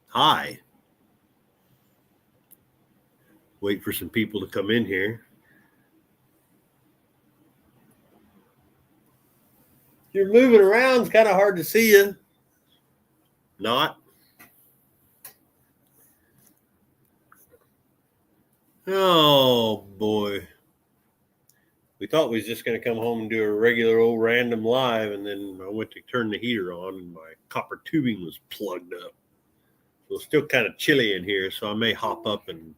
Hi. Wait for some people to come in here. You're moving around. It's kind of hard to see you. Not? Oh, boy. We thought we was just going to come home and do a regular old random live, and then I went to turn the heater on, and my copper tubing was plugged up. So it's still kind of chilly in here, so I may hop up and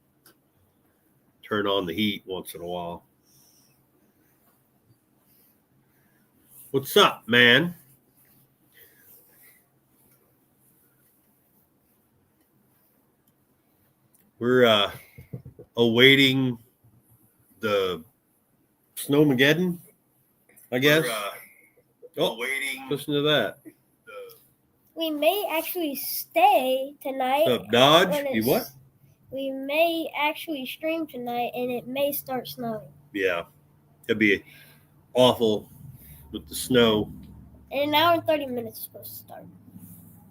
turn on the heat once in a while. What's up, man? We're awaiting the Snowmagedon, I guess. Waiting. Listen to that. We may actually stay tonight. What's up, Dodge? You what? We may actually stream tonight, and it may start snowing. Yeah, it'd be awful with the snow. In an hour and 30 minutes, it's supposed to start.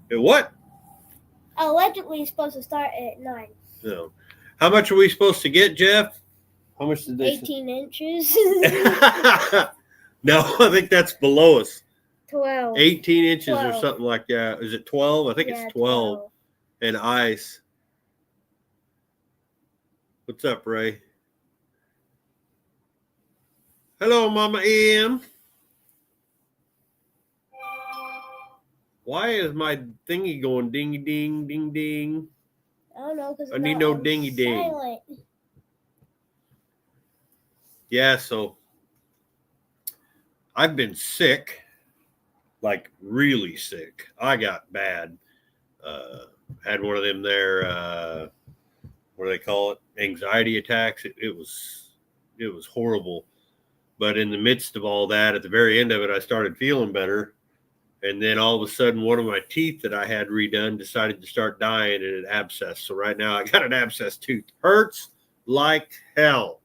It what? Allegedly, it's supposed to start at 9. No. How much are we supposed to get, Jeff? How much did they 18 inches. No, I think that's below us. 12. 18 inches 12. or something like that. Is it 12? I think it's 12. And ice. What's up, Ray? Hello, Mama M. Why is my thingy going ding ding ding ding? I don't know, because I need no dingy ding. Silent. Yeah, so I've been sick, like really sick. I got bad. Had one of them there, what do they call it? Anxiety attacks. It was horrible. But in the midst of all that, at the very end of it, I started feeling better. And then all of a sudden, one of my teeth that I had redone decided to start dying and it abscessed. So right now I got an abscessed tooth. Hurts like hell.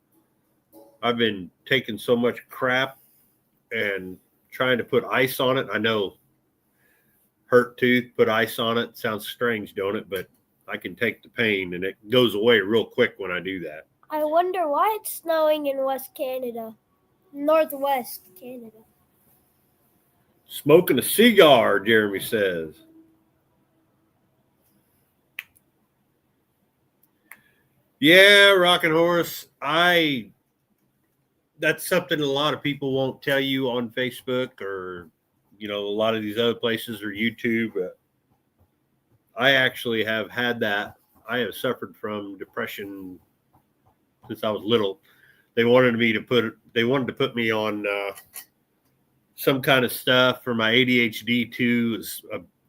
I've been taking so much crap and trying to put ice on it. I know hurt tooth, put ice on it. Sounds strange, don't it? But I can take the pain and it goes away real quick when I do that. I wonder why it's snowing in West Canada. Northwest Canada. Smoking a cigar, Jeremy says. Yeah, Rockin' Horse. That's something a lot of people won't tell you on Facebook or, a lot of these other places or YouTube. I actually have had that. I have suffered from depression since I was little. They wanted to put me on some kind of stuff for my ADHD too,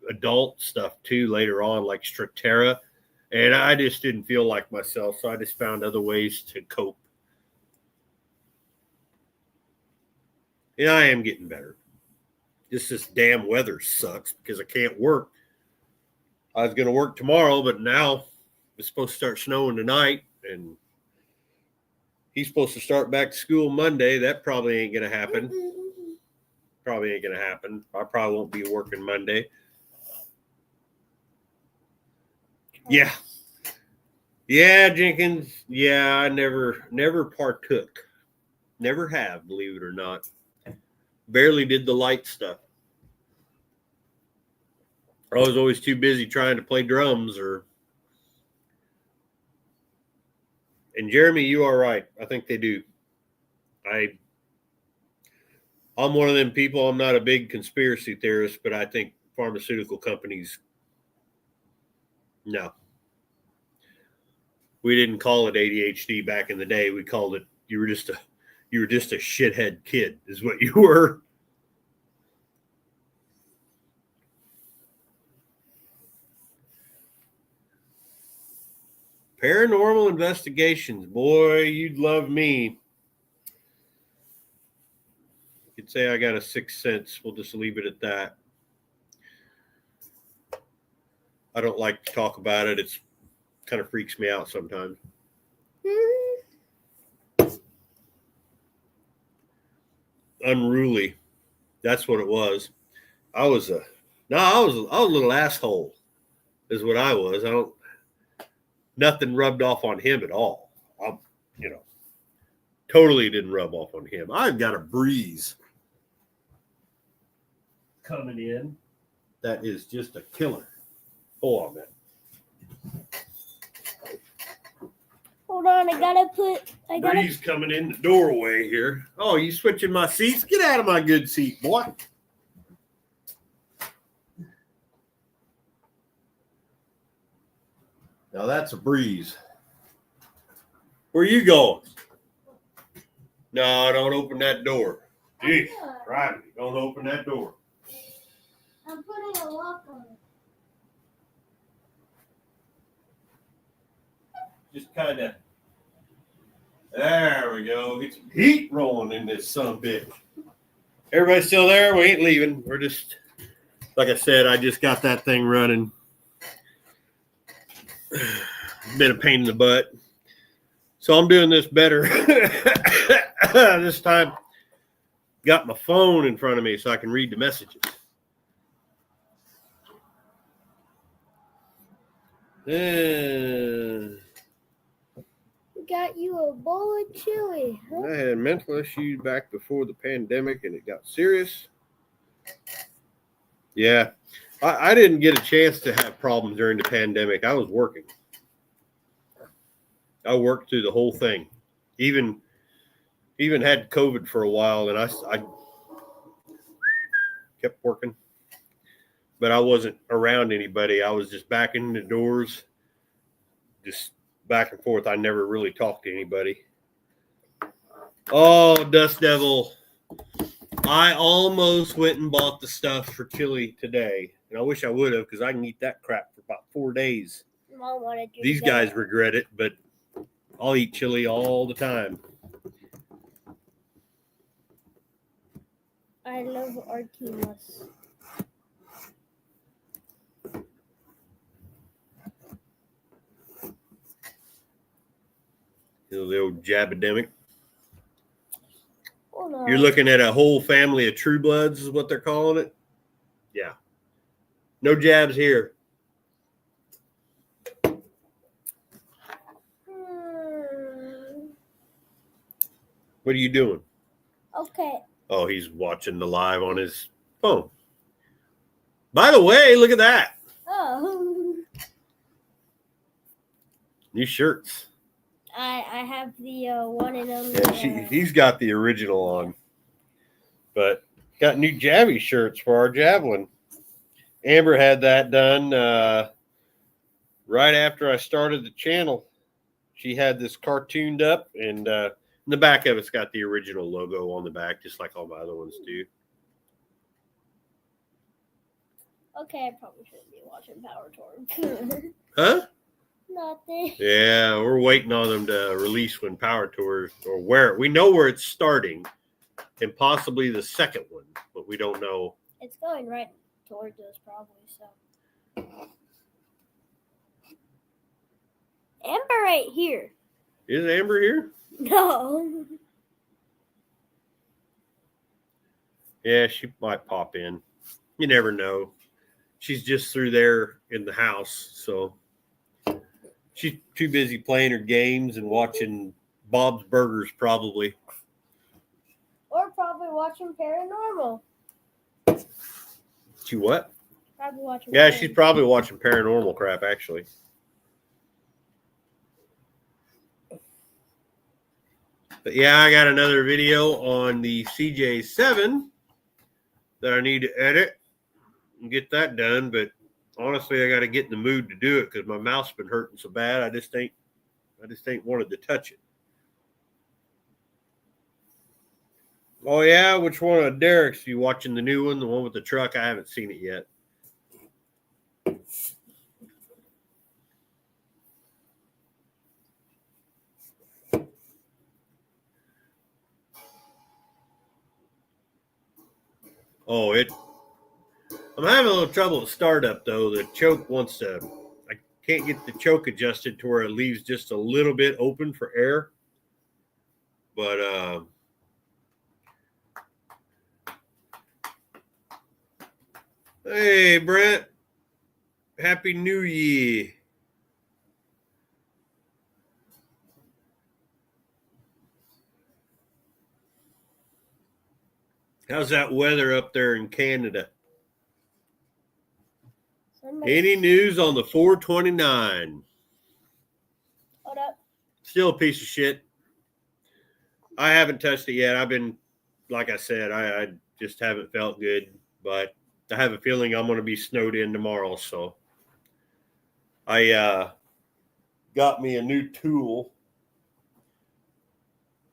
adult stuff too later on, like Strattera. And I just didn't feel like myself, so I just found other ways to cope. And I am getting better. Just this damn weather sucks because I can't work. I was going to work tomorrow, but now it's supposed to start snowing tonight, and he's supposed to start back to school Monday. That probably ain't going to happen. I probably won't be working Monday. Yeah. Yeah, Jenkins. Yeah, I never partook. Never have, believe it or not. Barely did the light stuff. I was always too busy trying to play drums And Jeremy, you are right. I think they do. I'm one of them people. I'm not a big conspiracy theorist, but I think pharmaceutical companies, no. We didn't call it ADHD back in the day. We called it you were just a shithead kid, is what you were. Paranormal investigations. Boy, you'd love me. You could say I got a sixth sense. We'll just leave it at that. I don't like to talk about it. It's kind of freaks me out sometimes. Unruly. That's what it was. I was a little asshole. is what I was. Nothing rubbed off on him at all. You know, totally didn't rub off on him. I've got a breeze coming in that is just a killer. Hold on, man. Hold on, I gotta. Breeze coming in the doorway here. Oh, you switching my seats? Get out of my good seat, boy. Now that's a breeze. Where you going? No, don't open that door. Gee, right. Don't open that door. I'm putting a lock on it. Just kind of. There we go. Get some heat rolling in this son-of-a-bitch. Everybody still there? We ain't leaving. We're just, like I said, I just got that thing running. Been a pain in the butt. So I'm doing this better. This time, got my phone in front of me so I can read the messages. Got you a bowl of chili, huh? I had mental issues back before the pandemic and it got serious. Yeah. I didn't get a chance to have problems during the pandemic. I was working. I worked through the whole thing. Even had COVID for a while, and I kept working. But I wasn't around anybody. I was just back in the doors, just back and forth. I never really talked to anybody. Oh, Dust Devil. I almost went and bought the stuff for chili today. And I wish I would have, because I can eat that crap for about 4 days. Mom wanted you These to get guys it. regret it, but I'll eat chili all the time. I love Artemis. The old jabademic. Oh, no. You're looking at a whole family of True Bloods is what they're calling it. Yeah. No jabs here. What are you doing? Okay. Oh, he's watching the live on his phone. By the way, look at that. Oh. New shirts. I have the one and only. Yeah, he's got the original on. But got new Javi shirts for our javelin. Amber had that done right after I started the channel. She had this cartooned up, and in the back of it's got the original logo on the back, just like all my other ones do. Okay, I probably shouldn't be watching Power Tour. Huh? Nothing. Yeah, we're waiting on them to release when Power Tour, or where. We know where it's starting, and possibly the second one, but we don't know. It's going right towards us, probably, so. Amber ain't here. Is Amber here? No. Yeah, she might pop in. You never know. She's just through there in the house, so she's too busy playing her games and watching Bob's Burgers, probably. Or probably watching Paranormal. She what? Probably watching. Yeah, she's probably watching paranormal crap, actually. But yeah, I got another video on the CJ7 that I need to edit and get that done. But honestly, I got to get in the mood to do it because my mouth's been hurting so bad. I just ain't wanted to touch it. Oh yeah, which one of Derek's? You watching the new one, the one with the truck? I haven't seen it yet. Oh, I'm having a little trouble with startup though. The choke wants to. I can't get the choke adjusted to where it leaves just a little bit open for air. But hey, Brent. Happy New Year. How's that weather up there in Canada? Any news on the 429? Hold up. Still a piece of shit. I haven't touched it yet. I've been, like I said, I just haven't felt good. But I have a feeling I'm going to be snowed in tomorrow. So I got me a new tool,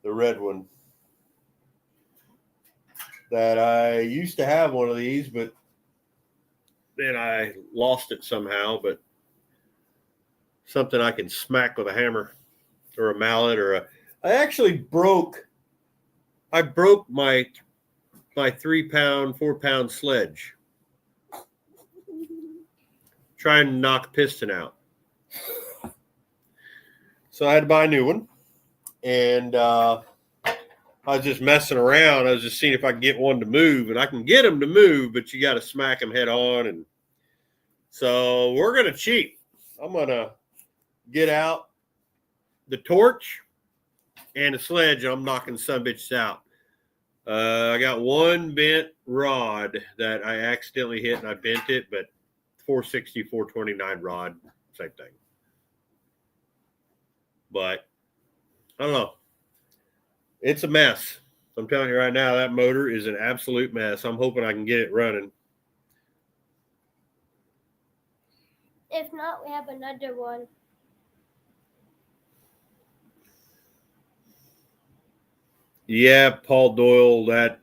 the red one, that I used to have one of these, but then I lost it somehow. But something I can smack with a hammer or a mallet I actually broke my 3 pound, 4 pound sledge trying to knock a piston out. So I had to buy a new one. And I was just messing around. I was just seeing if I could get one to move. And I can get them to move, but you got to smack them head on. And so we're going to cheat. I'm going to get out the torch and a sledge, and I'm knocking some bitches out. I got one bent rod that I accidentally hit, and I bent it, but 460, 429 rod, same thing. But I don't know. It's a mess. I'm telling you right now, that motor is an absolute mess. I'm hoping I can get it running. If not, we have another one. Yeah, Paul Doyle, that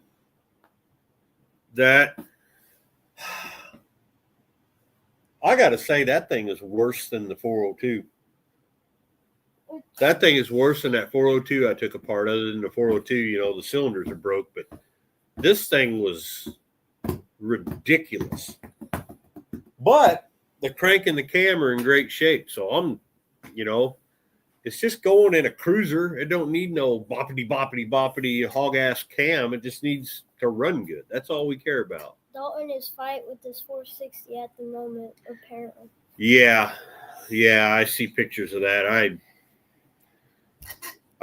I got to say that thing is worse than the 402. That thing is worse than that 402 I took apart. Other than the 402, the cylinders are broke, but this thing was ridiculous. But the crank and the cam are in great shape. So I'm, it's just going in a cruiser. It don't need no boppity hog ass cam. It just needs to run good. That's all we care about. Dalton is fighting with this 460 at the moment, apparently. Yeah, I see pictures of that. I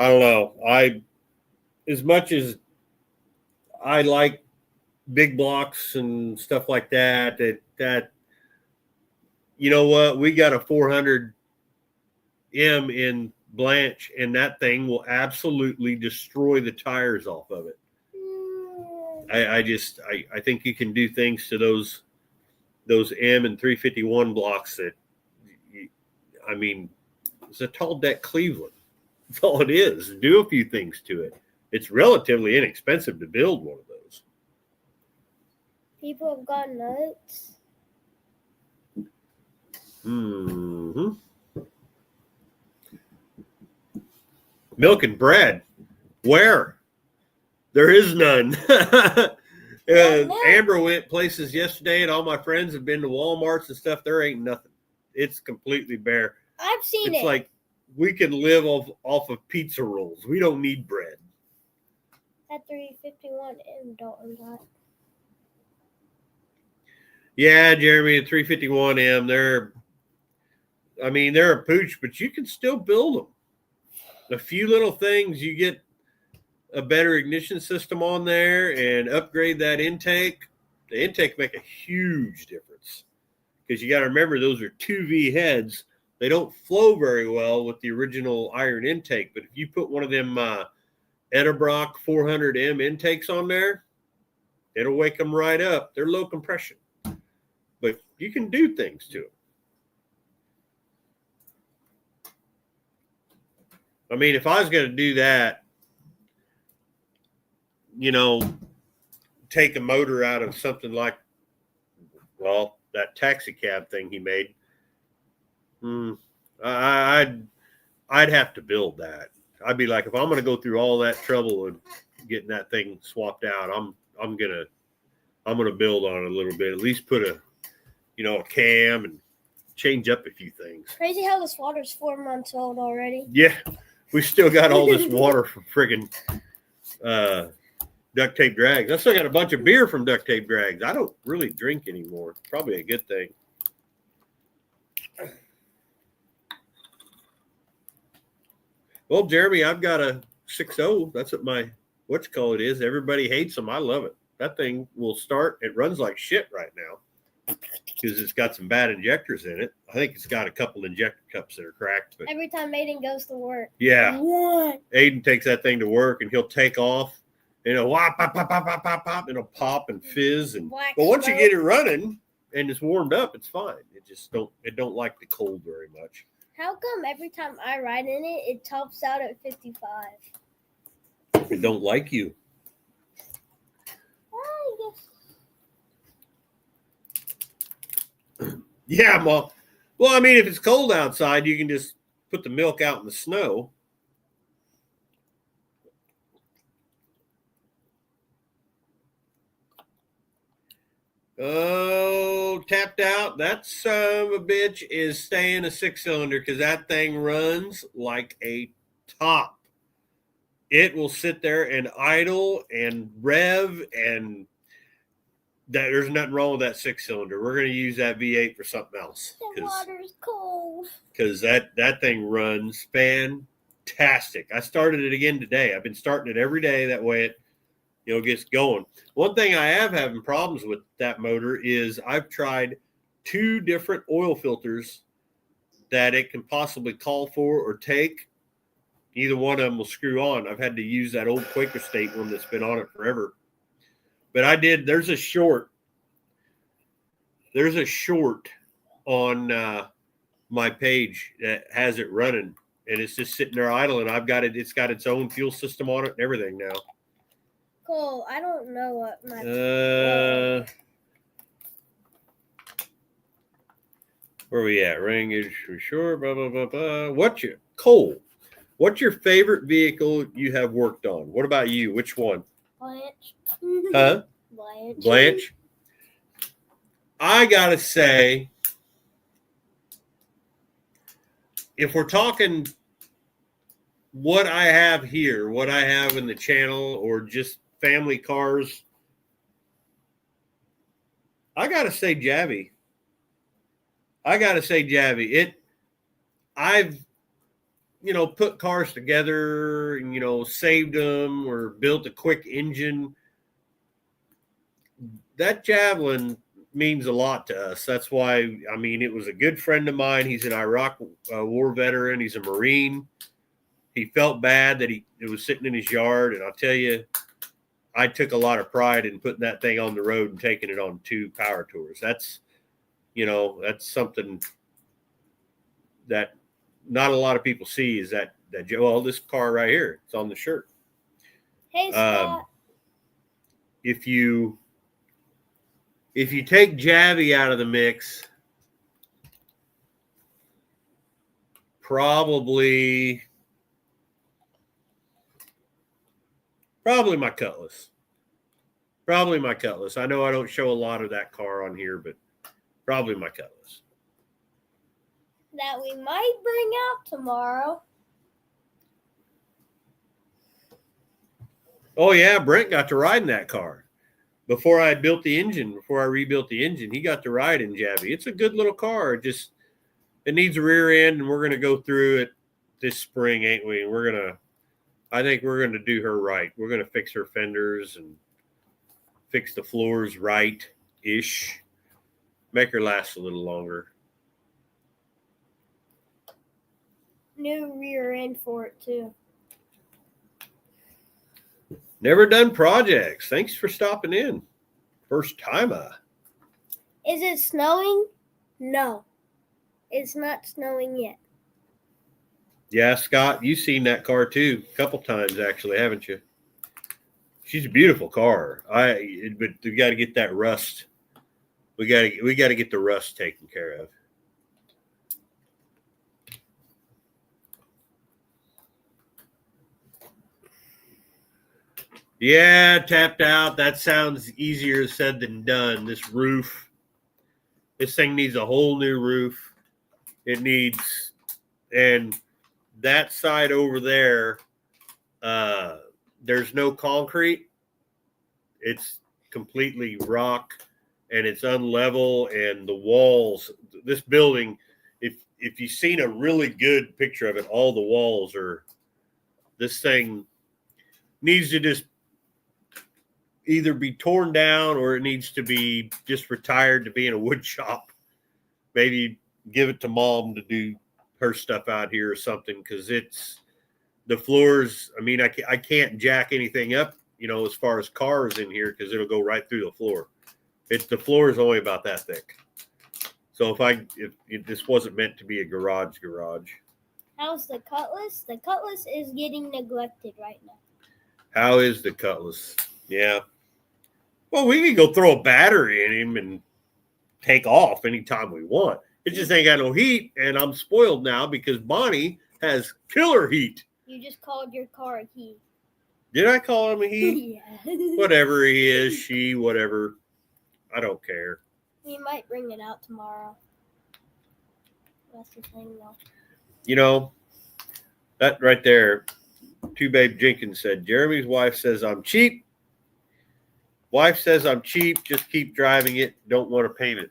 don't know. As much as I like big blocks and stuff like that, you know what? We got a 400M in Blanche, and that thing will absolutely destroy the tires off of it. I think you can do things to those M and 351 blocks that, it's a tall deck Cleveland. That's all it is. Do a few things to it. It's relatively inexpensive to build one of those. People have gone nuts. Mm-hmm. Milk and bread. Where? There is none. Amber went places yesterday, and all my friends have been to Walmarts and stuff. There ain't nothing. It's completely bare. I've seen it. It's like we can live off of pizza rolls. We don't need bread. At 351 in Dalton got. Yeah, Jeremy, at 351M, they're a pooch, but you can still build them. A few little things, you get a better ignition system on there and upgrade that intake. The intake make a huge difference because you got to remember those are 2V heads. They don't flow very well with the original iron intake, but if you put one of them Edelbrock 400M intakes on there, it'll wake them right up. They're low compression, but you can do things to them. If I was going to do that, take a motor out of something like, that taxi cab thing he made, I'd have to build that. I'd be like, if I'm going to go through all that trouble and getting that thing swapped out, I'm gonna build on it a little bit. At least put a cam and change up a few things. Crazy how this water's 4 months old already. Yeah, we still got all this water from friggin' duct tape drags. I still got a bunch of beer from duct tape drags. I don't really drink anymore. Probably a good thing. Well, Jeremy, I've got a 6.0. That's what my it is. Everybody hates them. I love it. That thing will start. It runs like shit right now because it's got some bad injectors in it. I think it's got a couple injector cups that are cracked. But every time Aiden goes to work. yeah. What? Aiden takes that thing to work and he'll take off. And it'll pop, pop, pop, pop, pop, pop. It'll pop and fizz. But once you get it running and it's warmed up, it's fine. It don't like the cold very much. How come every time I ride in it, it tops out at 55? It don't like you. I guess. Yeah, Well, I mean, if it's cold outside, you can just put the milk out in the snow. Oh, tapped out. That son of a bitch is staying a 6-cylinder because that thing runs like a top. It will sit there and idle and rev, and there's nothing wrong with that 6-cylinder. We're going to use that V8 for something else. The water's cold. Because that thing runs fantastic. I started it again today. I've been starting it every day. That way it gets going. One thing I have having problems with that motor is I've tried 2 different oil filters that it can possibly call for or take. Either one of them will screw on. I've had to use that old Quaker State one that's been on it forever. But there's a short on my page that has it running, and it's just sitting there idling. It's got its own fuel system on it and everything now. Cool. I don't know what my where are we at? Ring is for sure. Blah blah blah blah. What's your favorite vehicle you have worked on? What about you? Which one? Blanche. Huh? Blanche. I gotta say, if we're talking what I have here, what I have in the channel, or just family cars, I gotta say Javi. I've put cars together and saved them or built a quick engine. That Javelin means a lot to us. That's why, it was a good friend of mine. He's an Iraq war veteran. He's a Marine. He felt bad that it was sitting in his yard. And I'll tell you, I took a lot of pride in putting that thing on the road and taking it on 2 power tours. That's something that not a lot of people see, is that this car right here, it's on the shirt. Hey, Scott. If you take Javi out of the mix, probably my Cutlass. I know I don't show a lot of that car on here, but probably my Cutlass. That we might bring out tomorrow. Oh yeah, Brent got to ride in that car. Before I rebuilt the engine, he got to ride in Javi. It's a good little car. It needs a rear end, and we're going to go through it this spring, ain't we? I think we're going to do her right. We're going to fix her fenders and fix the floors right-ish. Make her last a little longer. New rear end for it, too. Never done projects. Thanks for stopping in. First timer. Is it snowing? No. It's not snowing yet. Yeah, Scott, you've seen that car too, a couple times actually, haven't you? She's a beautiful car. But we got to get that rust. We got to get the rust taken care of. Yeah, tapped out. That sounds easier said than done. This thing needs a whole new roof. And that side over there, there's no concrete. It's completely rock, and it's unlevel, and the walls, this building, if you've seen a really good picture of it, all the walls are This thing needs to just either be torn down or it needs to be just retired to be in a wood shop. Maybe give it to Mom to do her stuff out here or something, because it's the floors. I mean, I can't jack anything up, as far as cars in here, because it'll go right through the floor. The floor is only about that thick. So if this wasn't meant to be a garage. How's the Cutlass? The Cutlass is getting neglected right now. How is the Cutlass? Yeah. Well, we can go throw a battery in him and take off anytime we want. It just ain't got no heat, and I'm spoiled now because Bonnie has killer heat. You just called your car a heat. Did I call him a heat? Yeah. Whatever he is, she, whatever. I don't care. We might bring it out tomorrow. That's the thing, though. That right there, Two Babe Jenkins said, Jeremy's wife says I'm cheap. Wife says I'm cheap. Just keep driving it. Don't want a payment.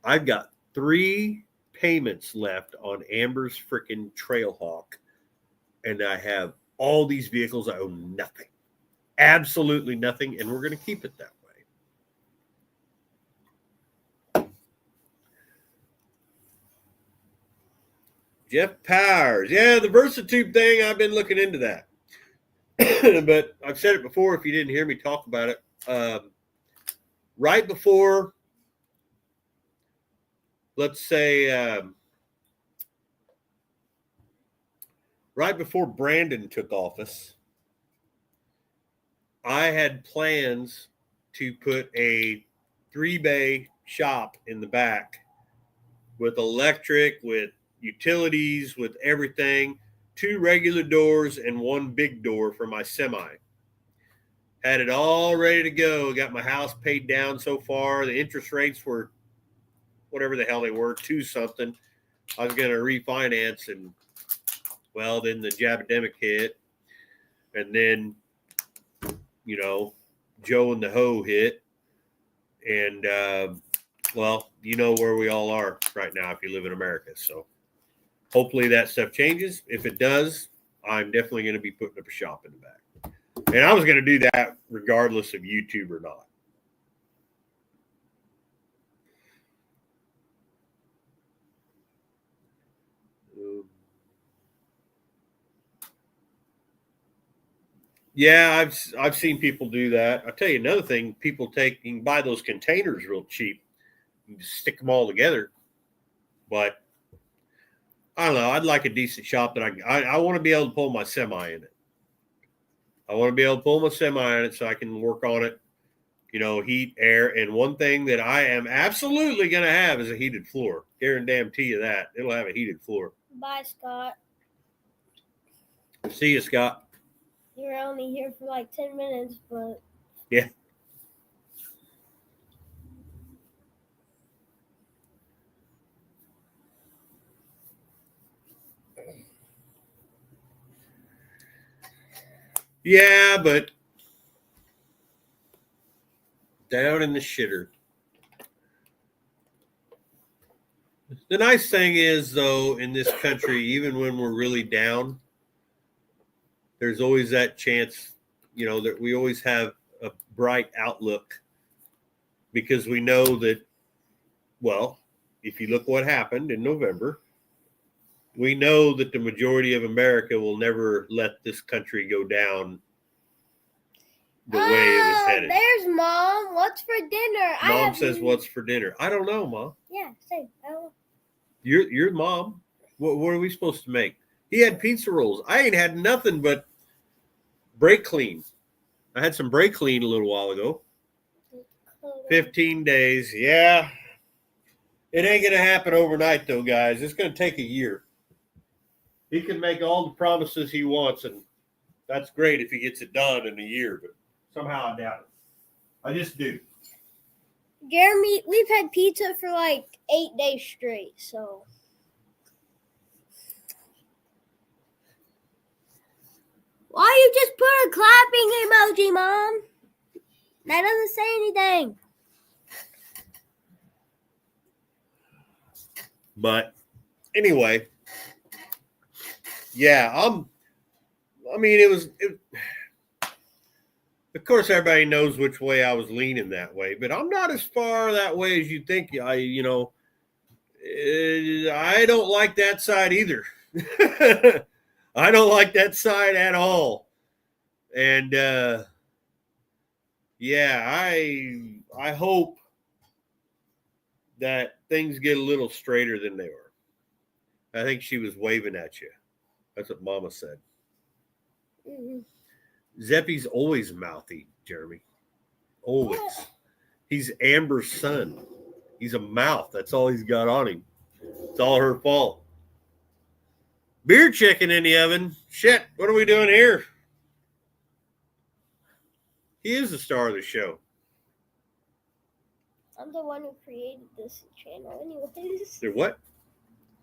I've got 3 payments left on Amber's freaking Trailhawk, and I have all these vehicles. I owe nothing, absolutely nothing, and we're going to keep it that way. Jeff Powers, yeah, the Versatube thing. I've been looking into that, but I've said it before. If you didn't hear me talk about it, right before. Let's say right before Brandon took office, I had plans to put a 3-bay shop in the back with electric, with utilities, with everything, 2 regular doors and 1 big door for my semi. Had it all ready to go. Got my house paid down so far. The interest rates were whatever the hell they were, 2 something. I was going to refinance, and well, then the jabademic hit, and then Joe and the Ho hit, and well, you know where we all are right now if you live in America. So hopefully that stuff changes. If it does, I'm definitely going to be putting up a shop in the back, and I was going to do that regardless of YouTube or not. Yeah, I've seen people do that. I'll tell you another thing. You can buy those containers real cheap. You just stick them all together. But I don't know. I'd like a decent shop that I want to be able to pull my semi in it. I want to be able to pull my semi in it so I can work on it, heat, air. And one thing that I am absolutely going to have is a heated floor. Guarantee you that. It'll have a heated floor. Bye, Scott. See you, Scott. You were only here for like 10 minutes, but... Yeah. Yeah, but down in the shitter. The nice thing is, though, in this country, even when we're really down, there's always that chance, that we always have a bright outlook, because we know that, well, if you look what happened in November, we know that the majority of America will never let this country go down the way it was headed. There's Mom. What's for dinner? Mom says, what's for dinner? I don't know, Mom. Yeah, say. I don't know. You're Mom. What are we supposed to make? He had pizza rolls. I ain't had nothing but brake clean. I had some brake clean a little while ago. 15 days. Yeah. It ain't going to happen overnight, though, guys. It's going to take a year. He can make all the promises he wants, and that's great if he gets it done in a year, but somehow I doubt it. I just do. Jeremy, we've had pizza for like 8 days straight, so. Why you just put a clapping emoji, Mom? That doesn't say anything. But anyway, yeah, I mean, of course, everybody knows which way I was leaning that way, but I'm not as far that way as you think. I don't like that side either. I don't like that side at all. And yeah, I hope that things get a little straighter than they were. I think she was waving at you. That's what Mama said. Mm-hmm. Zeppy's always mouthy, Jeremy. Always. He's Amber's son. He's a mouth. That's all he's got on him. It's all her fault. Beer chicken in the oven. Shit, what are we doing here? He is the star of the show. I'm the one who created this channel anyways. They're what?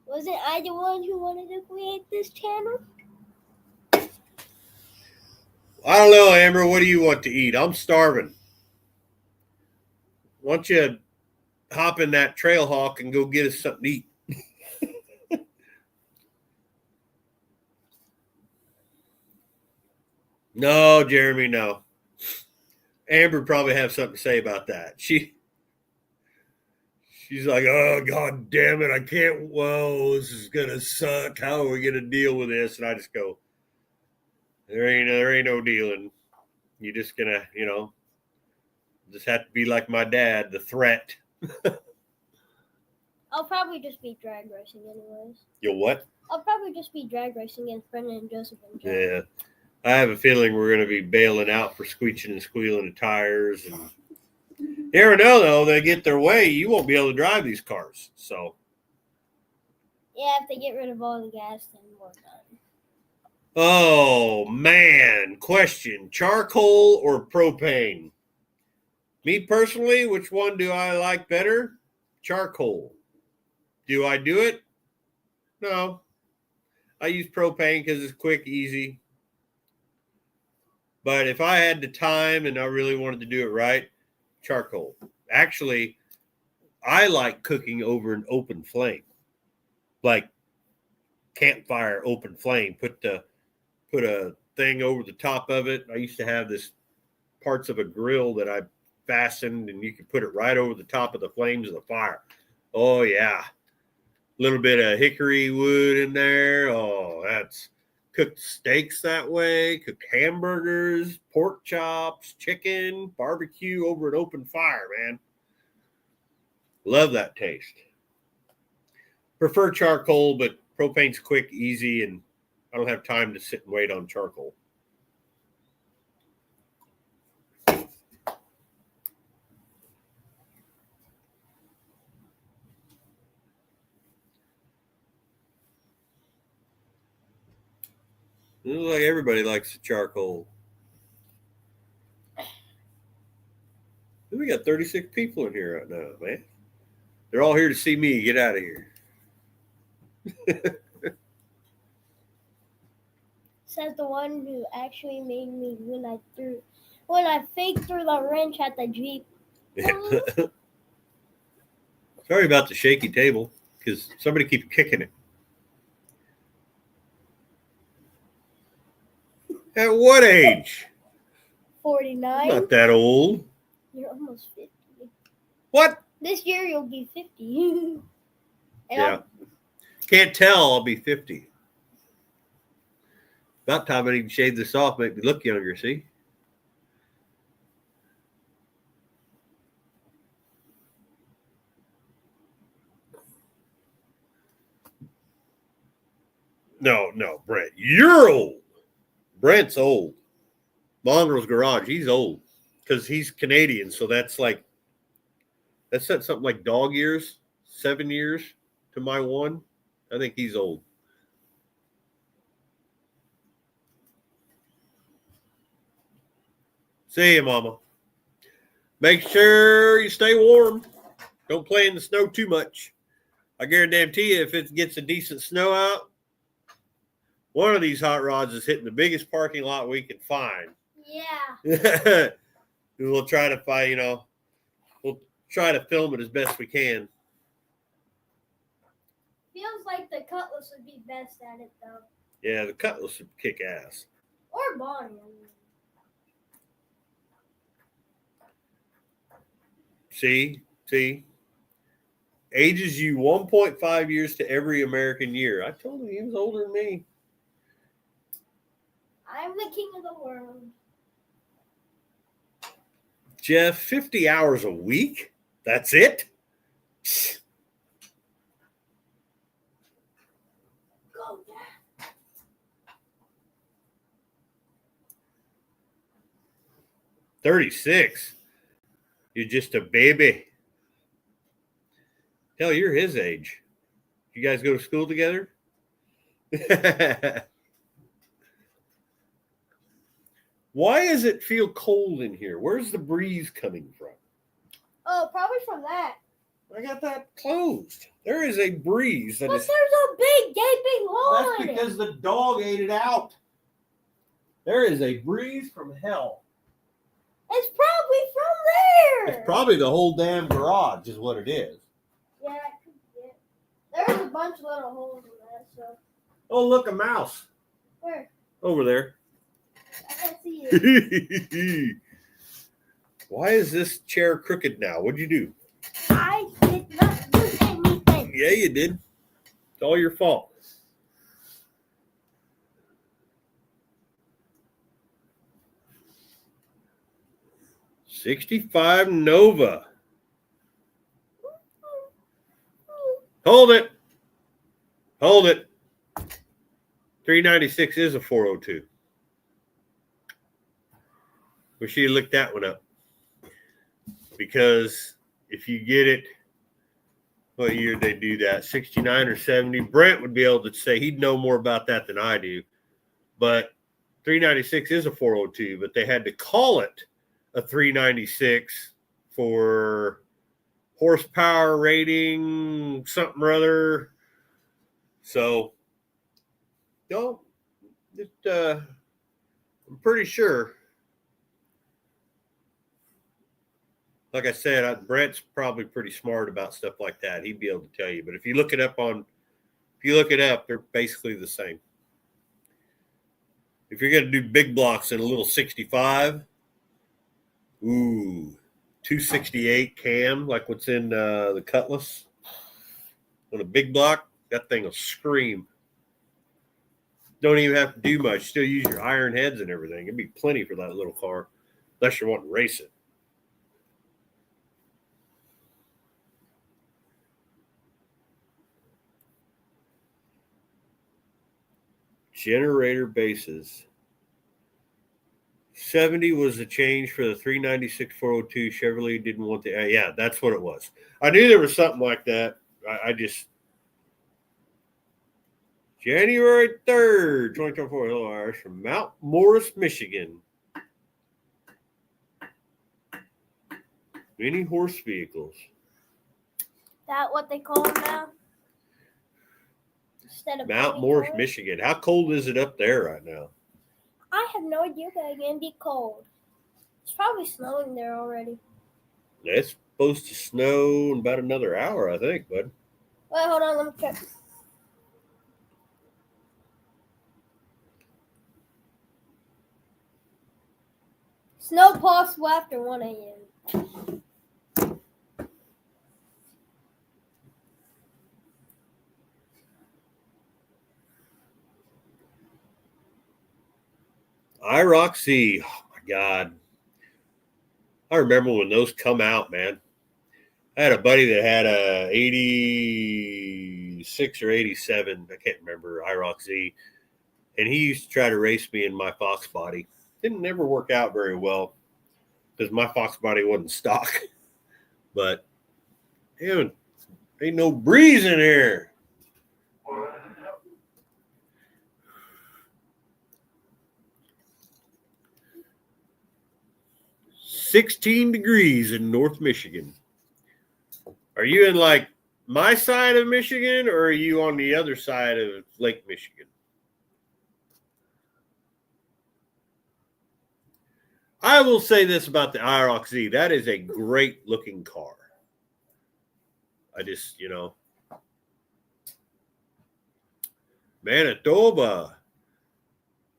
Wasn't I the one who wanted to create this channel? I don't know, Amber. What do you want to eat? I'm starving. Why don't you hop in that Trailhawk and go get us something to eat? No, Jeremy, no. Amber probably have something to say about that. She's like, oh, God damn it. I can't. Whoa, this is going to suck. How are we going to deal with this? And I just go, there ain't no dealing. You're just going to, just have to be like my dad, the threat. I'll probably just be drag racing anyways. You'll what? I'll probably just be drag racing against Brendan and Joseph and Joe. Yeah. I have a feeling we're going to be bailing out for screeching and squealing of tires. And you never know, though. They get their way, you won't be able to drive these cars. So. Yeah, if they get rid of all the gas, then we're done. Oh, man. Question. Charcoal or propane? Me personally, which one do I like better? Charcoal. Do I do it? No. I use propane because it's quick, easy. But if I had the time and I really wanted to do it right, charcoal. Actually, I like cooking over an open flame. Like campfire open flame. Put a thing over the top of it. I used to have this parts of a grill that I fastened, and you could put it right over the top of the flames of the fire. Oh, yeah. A little bit of hickory wood in there. Oh, that's cooked steaks that way, cooked hamburgers, pork chops, chicken, barbecue over an open fire, man. Love that taste. Prefer charcoal, but propane's quick, easy, and I don't have time to sit and wait on charcoal. It looks like everybody likes the charcoal. We got 36 people in here right now, man. They're all here to see me. Get out of here. Says the one who actually made me when I faked through the wrench at the Jeep. Sorry about the shaky table, because somebody keeps kicking it. At what age? 49. Not that old. You're almost 50. What? This year you'll be 50. Yeah. Can't tell I'll be 50. About time I need to shave this off, make me look younger, see? No, Brent. You're old. Brent's old. Mongrel's Garage, he's old. Because he's Canadian, so that's something like dog years, 7 years to my one. I think he's old. See you, Mama. Make sure you stay warm. Don't play in the snow too much. I guarantee you, if it gets a decent snow out, one of these hot rods is hitting the biggest parking lot we can find. Yeah. We'll try to find, we'll try to film it as best we can. Feels like the Cutlass would be best at it, though. Yeah, the Cutlass would kick ass. Or Bonnie. See? Ages you 1.5 years to every American year. I told him he was older than me. I'm the king of the world. Jeff, 50 hours a week? That's it? Go, Dad. 36. You're just a baby. Hell, you're his age. You guys go to school together? Why does it feel cold in here? Where's the breeze coming from? Oh, probably from that. I got that closed. There is a breeze. But there's a big gaping hole That's in it. because the dog ate it out. There is a breeze from hell. It's probably from there. It's probably the whole damn garage is what it is. Yeah, it could be it. There's a bunch of little holes in that, so. Oh, look, a mouse. Where? Over there. I can't see it. Why is this chair crooked now? What'd you do? I did not do anything. Yeah, you did. It's all your fault. '65 Nova. Hold it. 396 is a 402. We should have looked that one up. Because if you get it, what year did they do that? 69 or 70? Brent would be able to say he'd know more about that than I do. But 396 is a 402, but they had to call it a 396 for horsepower rating, something or other. So, no, I'm pretty sure. Like I said, Brent's probably pretty smart about stuff like that. He'd be able to tell you. But if you look it up, they're basically the same. If you're going to do big blocks in a little 65, 268 cam, like what's in the Cutlass, on a big block, that thing will scream. Don't even have to do much. Still use your iron heads and everything. It'd be plenty for that little car, unless you want to race it. Generator bases. 70 was the change for the 396 402. Chevrolet didn't want the. Yeah, that's what it was. I knew there was something like that. I just. January 3rd, 2024. Hello, Irish from Mount Morris, Michigan. Mini horse vehicles. That what they call them now? Instead of Mount Morris, Michigan. How cold is it up there right now? I have no idea, but it's gonna be cold. It's probably snowing there already. It's supposed to snow in about another hour, I think, bud. Wait, hold on, let me check. Snow possible after 1 a.m. IROC. Oh my God. I remember when those come out, man. I had a buddy that had a 86 or 87, I can't remember, IROC. And he used to try to race me in my Fox body. Didn't never work out very well because my Fox body wasn't stock. But, dude, ain't no breeze in here. 16 degrees in North Michigan. Are you in like my side of Michigan or are you on the other side of Lake Michigan? I will say this about the IROC. That is a great looking car. I just, Manitoba.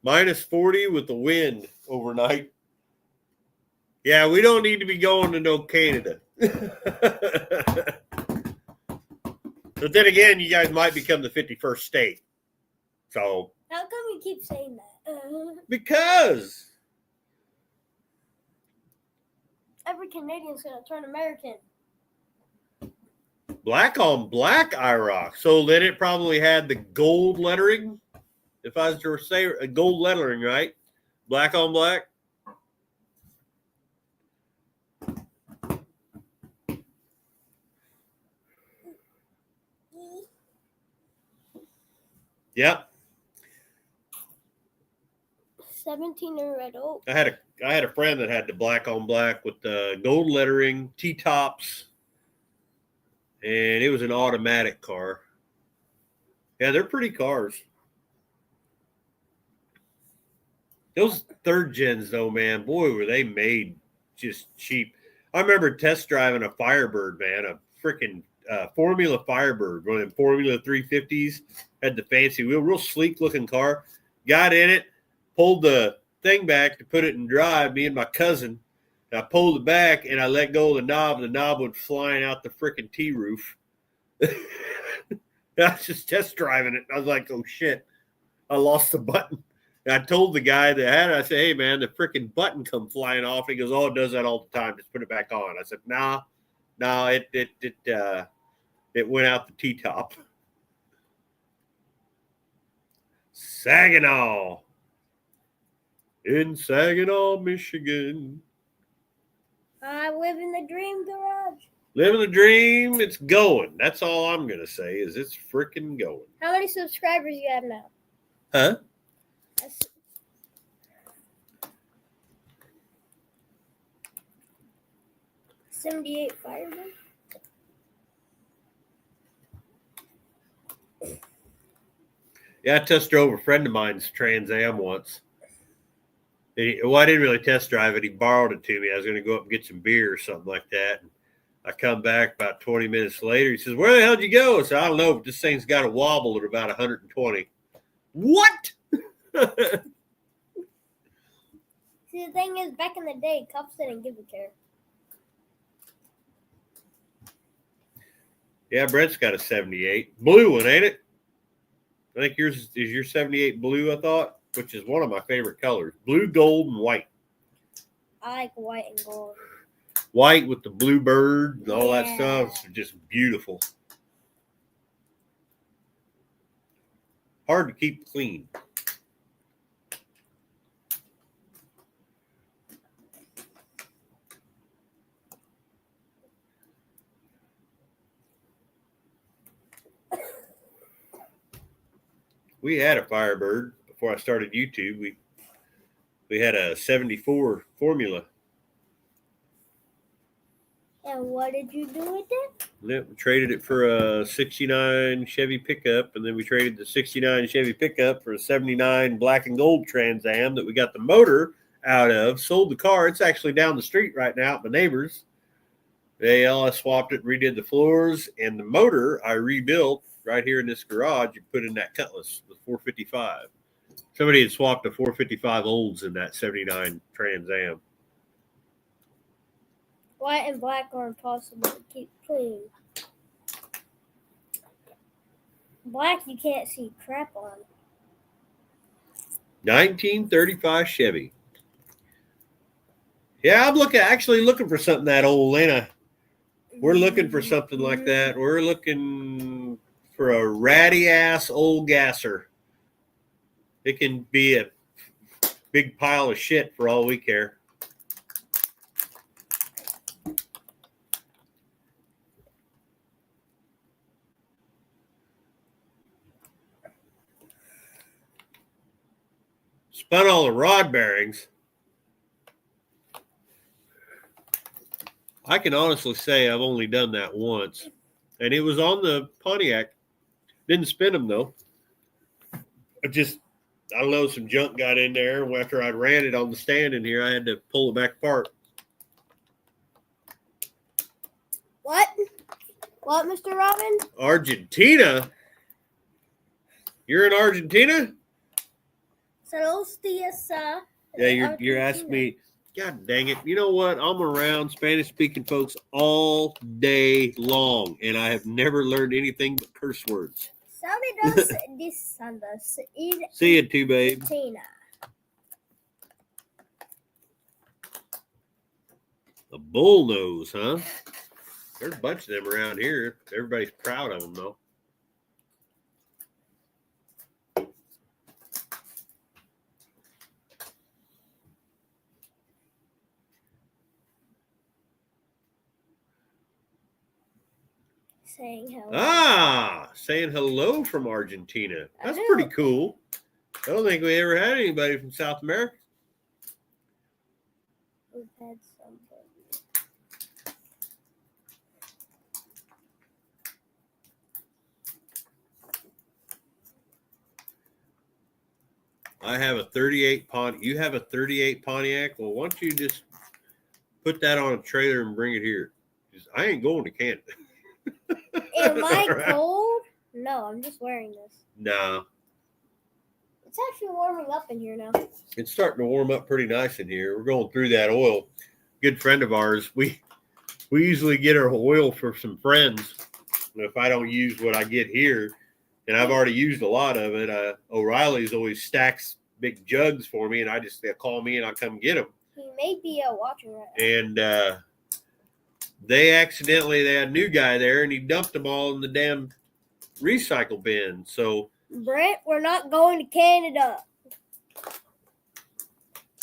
Minus 40 with the wind overnight. Yeah, we don't need to be going to no Canada. But then again, you guys might become the 51st state. So. How come you keep saying that? Because. Every Canadian's going to turn American. Black on black IROC. So then it probably had the gold lettering. If I was to say a gold lettering, right? Black on black. Yep. 17 in red. Oh. I had a friend that had the black on black with the gold lettering, T-tops, and it was an automatic car. Yeah, they're pretty cars. Those third gens, though, man, boy, were they made just cheap. I remember test driving a Firebird, man, a freaking Formula Firebird, one of them Formula 350s, had the fancy wheel, real sleek looking car. Got in it, pulled the thing back to put it in drive, me and my cousin. And I pulled it back and I let go of the knob, and the knob went flying out the freaking T-roof. I was just test driving it. I was like, oh, shit, I lost the button. And I told the guy that had it, I said, hey, man, the freaking button come flying off. He goes, oh, it does that all the time. Just put it back on. I said, nah, it went out the T-top. Saginaw. In Saginaw, Michigan. I live in the dream garage. Living the dream, it's going. That's all I'm going to say is it's freaking going. How many subscribers you have now? Huh? 78 firemen. Yeah, I test drove a friend of mine's Trans Am once. Well, I didn't really test drive it. He borrowed it to me. I was going to go up and get some beer or something like that. And I come back about 20 minutes later. He says, where the hell did you go? I said, I don't know, but this thing's got a wobble at about 120. What? See, the thing is, back in the day, cops didn't give a care. Yeah, Brent's got a 78. Blue one, ain't it? I think yours is your 78 blue, I thought, which is one of my favorite colors. Blue, gold, and white. I like white and gold. White with the blue bird and all that stuff. It's just beautiful. Hard to keep clean. We had a Firebird before I started YouTube. We had a 74 Formula. And what did you do with it? We traded it for a 69 Chevy pickup, and then we traded the 69 Chevy pickup for a 79 black and gold Trans Am that we got the motor out of. Sold the car. It's actually down the street right now at my neighbor's. They all swapped it, redid the floors, and the motor I rebuilt right here in this garage. You put in that Cutlass, the 455. Somebody had swapped a 455 olds in that 79 Trans Am. White and black are impossible to keep clean. Black, you can't see crap on. 1935 Chevy. Yeah, I'm actually looking for something that old, ain't I? We're looking for something like that. We're looking for a ratty-ass old gasser. It can be a big pile of shit for all we care. Spun all the rod bearings. I can honestly say I've only done that once. And it was on the Pontiac. Didn't spin them, though. I don't know, some junk got in there. After I ran it on the stand in here, I had to pull it back apart. What? What, Mr. Robin? Argentina? You're in Argentina? Saludos, Tia. Yeah, you're asking me. God dang it! You know what? I'm around Spanish-speaking folks all day long, and I have never learned anything but curse words. Saludos, Sandos. See you too, babe. Tina. A bull nose, huh? There's a bunch of them around here. Everybody's proud of them, though. Saying hello. Saying hello from Argentina. That's I know. pretty cool. I don't think we ever had anybody from South America. We've had somebody. I have a 38 Pontiac. You have a 38 Pontiac? Well, why don't you just put that on a trailer and bring it here? I ain't going to Canada. Am I cold? No, I'm just wearing this. Nah. It's actually warming up in here now. It's starting to warm up pretty nice in here. We're going through that oil. Good friend of ours. We usually get our oil for some friends. If I don't use what I get here, and I've already used a lot of it, O'Reilly's always stacks big jugs for me, and they'll call me and I'll come get them. He may be watching right now. And they had a new guy there, and he dumped them all in the damn recycle bin. So Brent, we're not going to Canada.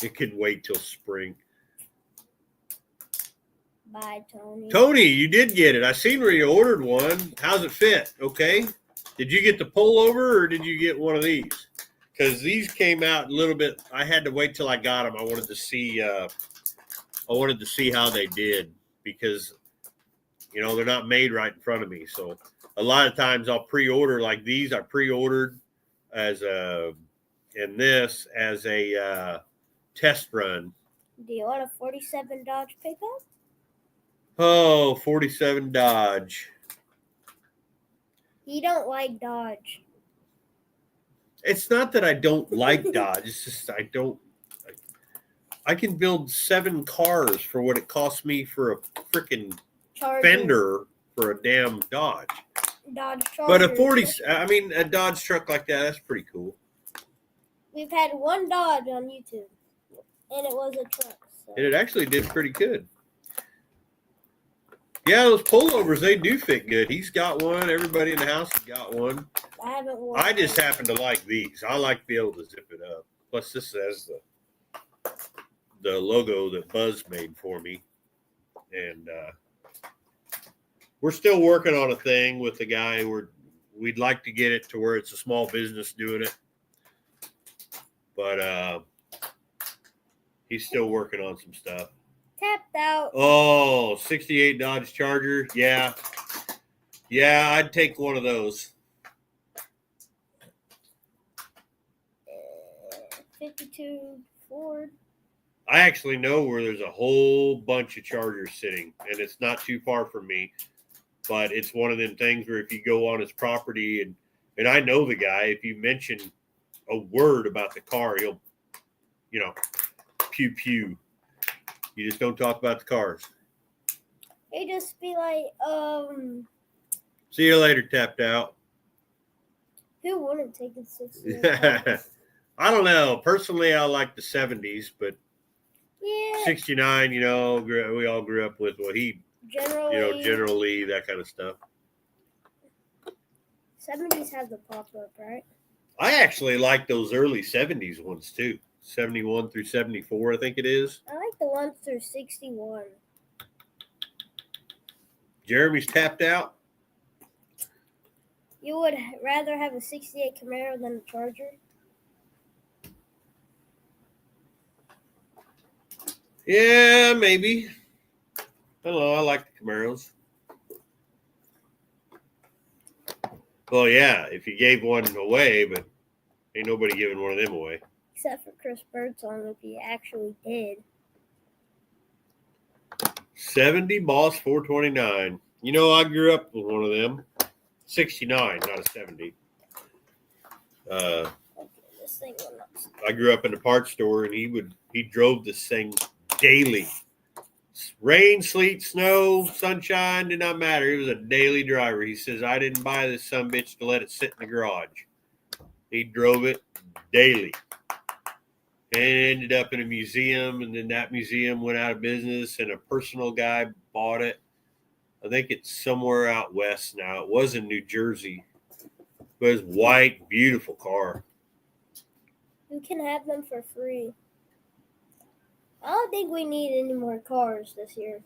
it could wait till spring. Bye, Tony. Tony, you did get it. I seen where you ordered one. How's it fit? Okay. Did you get the pullover or did you get one of these? Because these came out a little bit. I had to wait till I got them. I wanted to see. How they did because, they're not made right in front of me. So a lot of times I'll pre-order like these. I pre-ordered as a test run. Do you want a 47 Dodge pickup? Oh, 47 Dodge. You don't like Dodge. It's not that I don't like Dodge. It's just I can build 7 cars for what it costs me for a freaking fender for a damn Dodge. Dodge But Charger. a Dodge truck like that, that's pretty cool. We've had one Dodge on YouTube, and it was a truck. So. And it actually did pretty good. Yeah, those pullovers, they do fit good. He's got one. Everybody in the house has got one. I haven't worn I just happen to like these. I like to be able to zip it up. Plus, this has the logo that Buzz made for me. And we're still working on a thing with the guy. We'd like to get it to where it's a small business doing it. But he's still working on some stuff. Tapped out. Oh, 68 Dodge Charger. Yeah. Yeah, I'd take one of those. 52 Ford. I actually know where there's a whole bunch of Chargers sitting, and it's not too far from me. But it's one of them things where if you go on his property, and I know the guy, if you mention a word about the car, he'll, pew pew. You just don't talk about the cars. He just be like, See you later, tapped out. Who wouldn't take a 60? I don't know. Personally, I like the 70s, but yeah. 69, we all grew up with General Lee, that kind of stuff. 70s have the pop-up, right? I actually like those early 70s ones, too. 71 through 74, I think it is. I like the ones through 61. Jeremy's tapped out. You would rather have a 68 Camaro than a Charger? Yeah, maybe. I don't know. I like the Camaros. Well, yeah, if you gave one away, but ain't nobody giving one of them away. Except for Chris Birdsong, if he actually did. 70 Boss 429. I grew up with one of them. 69, not a 70. this thing will not stop. I grew up in a parts store, and he drove this thing daily. Rain, sleet, snow, sunshine, did not matter. He was a daily driver. He says, I didn't buy this sumbitch to let it sit in the garage. He drove it daily. And it ended up in a museum, and then that museum went out of business, and a personal guy bought it. I think it's somewhere out west now. It was in New Jersey. It was white, beautiful car. You can have them for free. I don't think we need any more cars this year.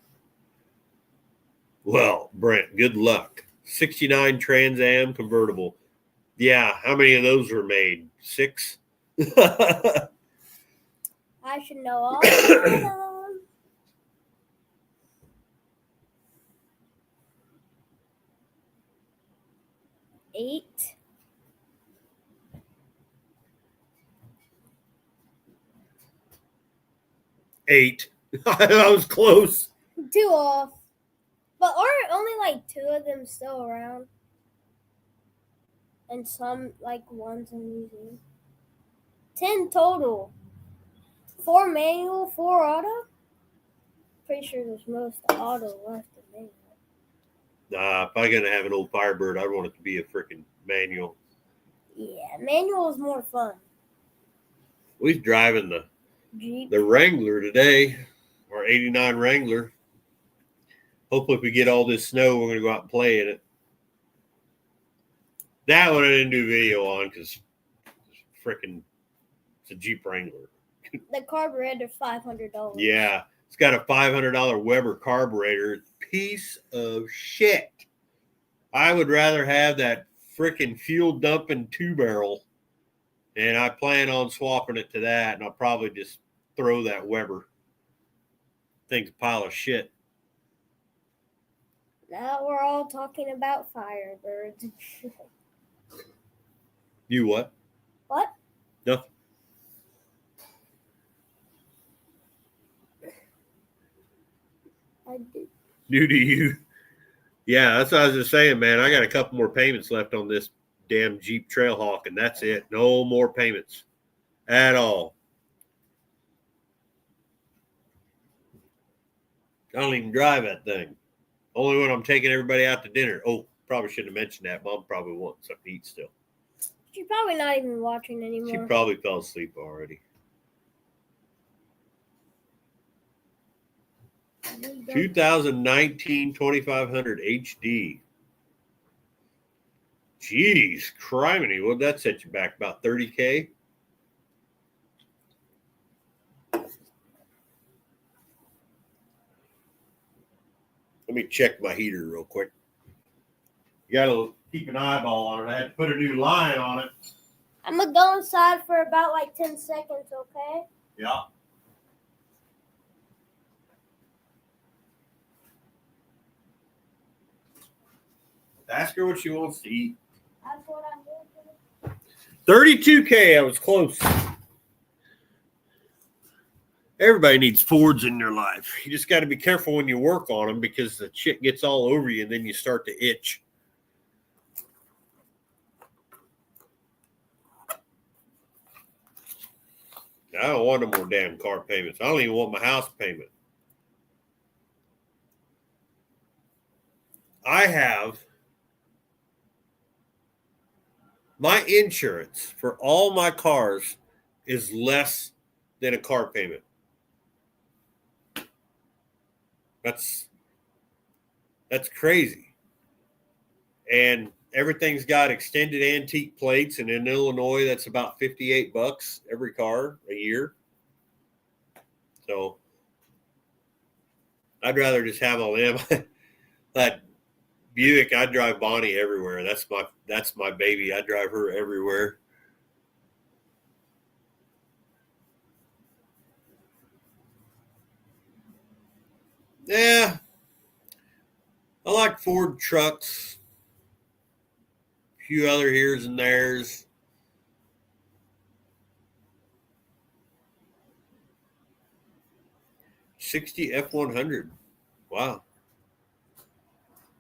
Well, Brent, good luck. 69 Trans Am convertible. Yeah, how many of those were made? 6? I should know all about them. 8. 8. I was close. 2 off. But aren't only like 2 of them still around? And some like ones in the museum. 10 total. 4 manual, 4 auto. Pretty sure there's most auto left in manual. Nah, if I gonna have an old Firebird, I'd want it to be a freaking manual. Yeah, manual is more fun. We was driving the Jeep. Wrangler today, our 89 Wrangler. Hopefully, if we get all this snow, we're gonna go out and play in it. That one I didn't do video on because it's a Jeep Wrangler. The carburetor $500. Yeah, it's got a $500 Weber carburetor. Piece of shit. I would rather have that freaking fuel dumping 2-barrel, and I plan on swapping it to that, and I'll probably just throw that Weber. Thing's a pile of shit. Now we're all talking about Firebirds. You what? What? No. I do. New to you. Yeah, that's what I was just saying, man. I got a couple more payments left on this damn Jeep Trailhawk, and that's it. No more payments at all. I don't even drive that thing. Only when I'm taking everybody out to dinner. Oh, probably shouldn't have mentioned that. Mom probably wants something to eat still. She's probably not even watching anymore. She probably fell asleep already. 2019 2500 HD. Jeez, criminy. Well, that set you back about 30K. Let me check my heater real quick. You got to keep an eyeball on it. I had to put a new line on it. I'm going to go inside for about like 10 seconds, okay? Yeah. Ask her what she wants to eat. That's what I'm doing. 32K, I was close. Everybody needs Fords in their life. You just got to be careful when you work on them because the shit gets all over you and then you start to itch. I don't want no more damn car payments. I don't even want my house payment. I have my insurance for all my cars is less than a car payment. That's crazy. And everything's got extended antique plates, and in Illinois, that's about $58 every car a year. So I'd rather just have all them. That Buick, I drive Bonnie everywhere. That's my baby. I drive her everywhere. Yeah. I like Ford trucks. A few other here's and there's. '60 F100. Wow.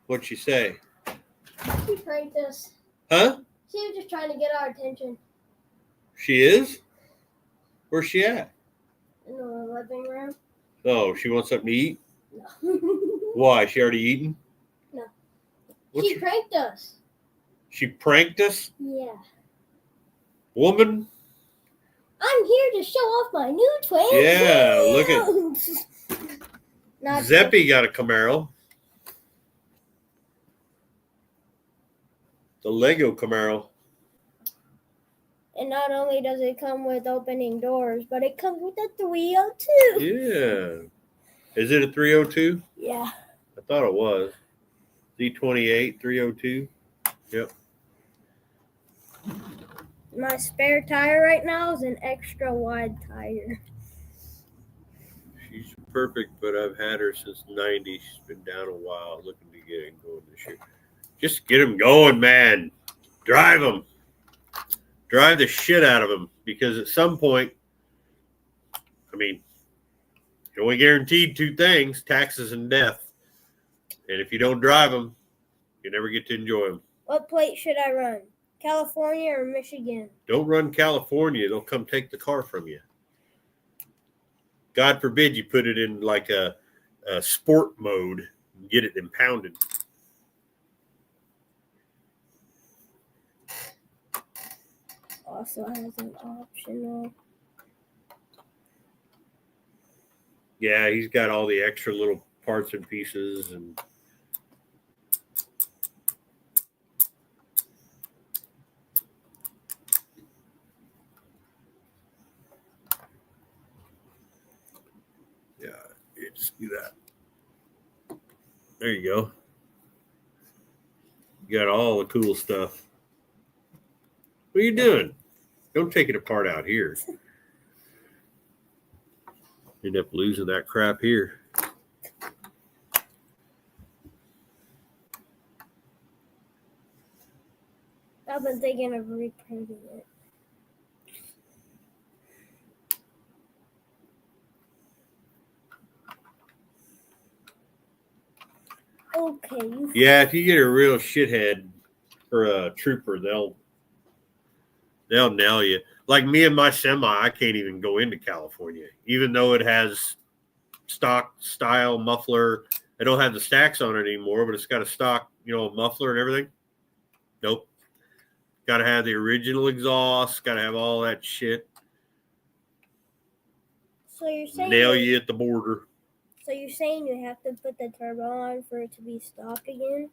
What'd she say? She pranked us. Huh? She was just trying to get our attention. She is? Where's she at? In the living room. Oh, she wants something to eat? No. Why? She already eaten? No. What's She pranked us. She pranked us? Yeah. Woman? I'm here to show off my new twin. Yeah, look Not Zeppy got a Camaro. The Lego Camaro. And not only does it come with opening doors, but it comes with a 302. Yeah. Is it a 302? Yeah. I thought it was. Z28 302. Yep. My spare tire right now is an extra wide tire. She's perfect, but I've had her since 90. She's been down a while, looking to get it going this year. Just get them going, man. Drive them. Drive the shit out of them, because at some point, I mean, you're only guaranteed two things: taxes and death. And if you don't drive them, you never get to enjoy them. What plate should I run? California or Michigan? Don't run California. They'll come take the car from you. God forbid you put it in like a sport mode and get it impounded. Also has an optional. Yeah, he's got all the extra little parts and pieces and yeah, just do that. There you go. You got all the cool stuff. What are you doing? Don't take it apart out here. End up losing that crap here. I've been thinking of repainting it. Okay. Yeah, if you get a real shithead or a trooper, they'll nail you. Like me and my semi, I can't even go into California, even though it has stock style muffler. I don't have the stacks on it anymore, but it's got a stock, muffler and everything. Nope. Got to have the original exhaust. Got to have all that shit. So you're saying nail you at the border. So you're saying you have to put the turbo on for it to be stock again?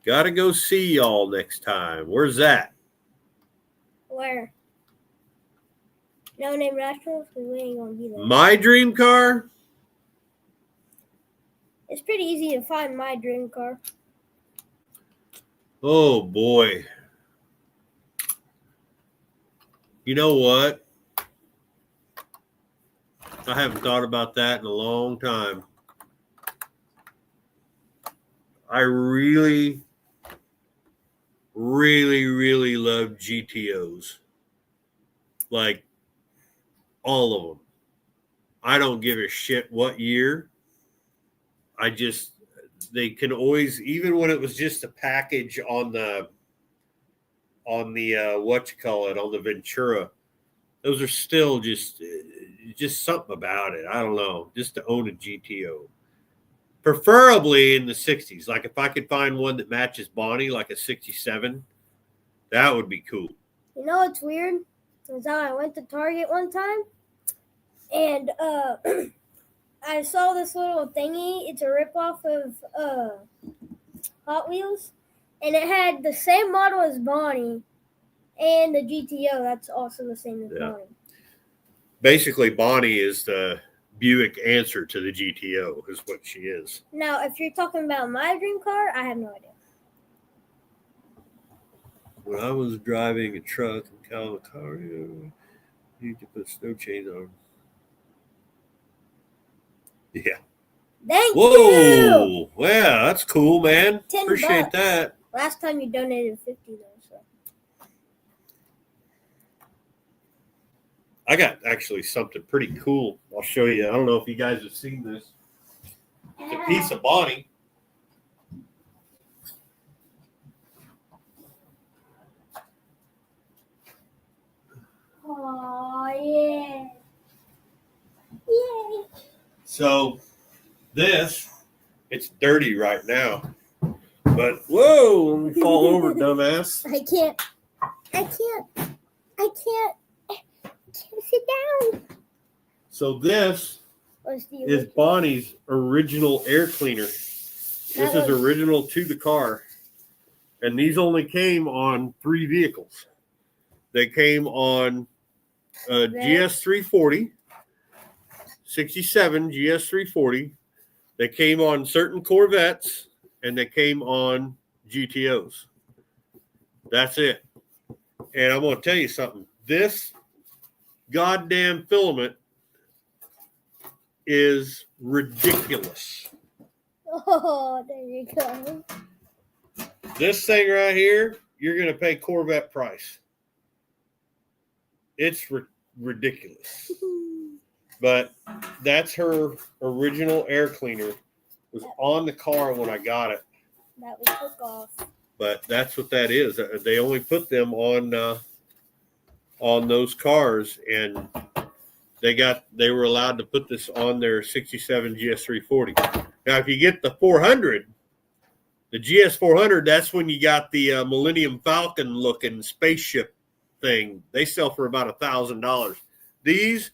Gotta go see y'all next time. Where's that? Where? No Name Naturals? Because we ain't going to be there. My dream car? It's pretty easy to find my dream car. Oh, boy. You know what? I haven't thought about that in a long time. I really, really, really love GTOs. Like, all of them. I don't give a shit what year. They can always, even when it was just a package on the on the Ventura, those are still just something about it. I don't know, just to own a GTO, preferably in the 60s. Like if I could find one that matches Bonnie, like a 67, that would be cool. You know what's weird? Is how I went to Target one time, and I saw this little thingy. It's a ripoff of Hot Wheels, and it had the same model as Bonnie and the GTO. That's also the same as Bonnie. Basically, Bonnie is the Buick answer to the GTO, is what she is. Now, if you're talking about my dream car, I have no idea. When I was driving a truck in California, you need to put snow chains on. Yeah. Thank you. Whoa! Wow, that's cool, man. $10. Appreciate that. Last time you donated $50, though. So. I got actually something pretty cool. I'll show you. I don't know if you guys have seen this. It's a piece of Bonnie. Oh, yeah. Yay. So this, it's dirty right now. But whoa, let me fall over, dumbass. I can't sit down. So this What's the is Bonnie's original air cleaner. This is original to the car. And these only came on 3 vehicles. They came on a GS340, 67 GS340. They came on certain Corvettes, and they came on GTOs. That's it. And I'm going to tell you something. This goddamn filament is ridiculous. Oh, there you go. This thing right here, you're going to pay Corvette price. It's ridiculous. But that's her original air cleaner. It was on the car when I got it. That we took off. But that's what that is. They only put them on those cars, and they were allowed to put this on their 67 GS340. Now, if you get the 400, the GS400, that's when you got the Millennium Falcon looking spaceship thing. They sell for about $1,000. These